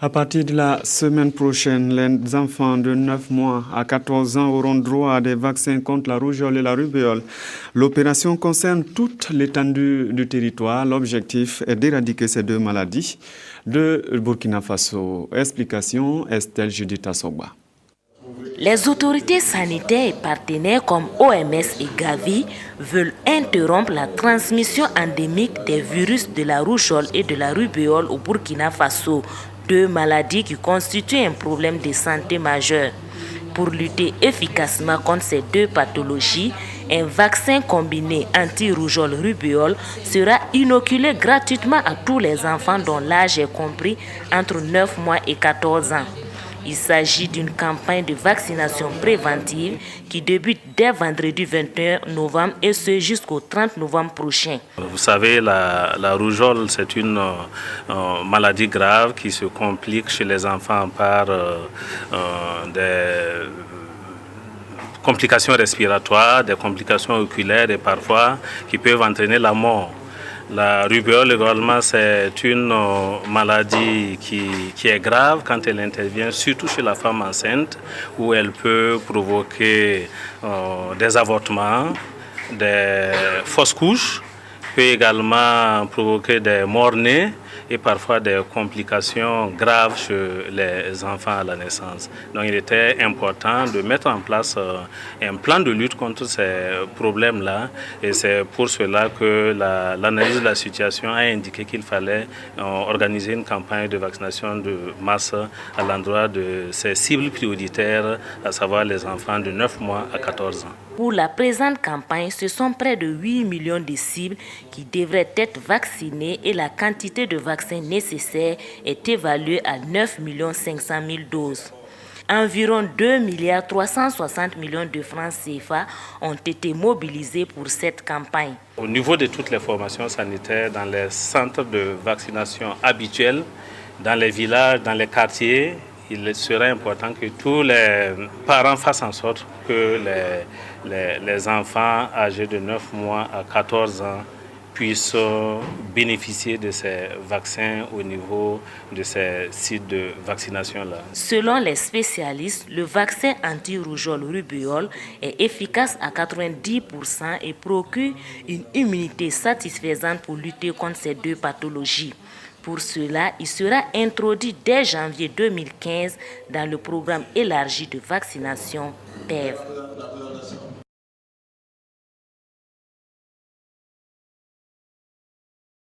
À partir de la semaine prochaine, les enfants de 9 mois à 14 ans auront droit à des vaccins contre la rougeole et la rubéole. L'opération concerne toute l'étendue du territoire. L'objectif est d'éradiquer ces deux maladies. De Burkina Faso, explication Estelle Judith Assoba. Les autorités sanitaires et partenaires comme OMS et Gavi veulent interrompre la transmission endémique des virus de la rougeole et de la rubéole au Burkina Faso, deux maladies qui constituent un problème de santé majeur. Pour lutter efficacement contre ces deux pathologies, un vaccin combiné anti-rougeole-rubéole sera inoculé gratuitement à tous les enfants dont l'âge est compris entre 9 mois et 14 ans. Il s'agit d'une campagne de vaccination préventive qui débute dès vendredi 21 novembre et ce jusqu'au 30 novembre prochain. Vous savez, la rougeole, c'est une maladie grave qui se complique chez les enfants par des complications respiratoires, des complications oculaires et parfois qui peuvent entraîner la mort. La rubéole également, c'est une maladie qui est grave quand elle intervient, surtout chez la femme enceinte, où elle peut provoquer des avortements, des fausses couches, peut également provoquer des morts-nés et parfois des complications graves chez les enfants à la naissance. Donc il était important de mettre en place un plan de lutte contre ces problèmes-là et c'est pour cela que l'analyse de la situation a indiqué qu'il fallait organiser une campagne de vaccination de masse à l'endroit de ces cibles prioritaires, à savoir les enfants de 9 mois à 14 ans. Pour la présente campagne, ce sont près de 8 millions de cibles qui devraient être vaccinées et la quantité de vaccins nécessaires est évaluée à 9 500 000 doses. Environ 2 360 millions de francs CFA ont été mobilisés pour cette campagne. Au niveau de toutes les formations sanitaires, dans les centres de vaccination habituels, dans les villages, dans les quartiers, il serait important que tous les parents fassent en sorte que les enfants âgés de 9 mois à 14 ans puissent bénéficier de ces vaccins au niveau de ces sites de vaccination-là. Selon les spécialistes, le vaccin anti-rougeole-rubéole est efficace à 90% et procure une immunité satisfaisante pour lutter contre ces deux pathologies. Pour cela, il sera introduit dès janvier 2015 dans le programme élargi de vaccination PEV.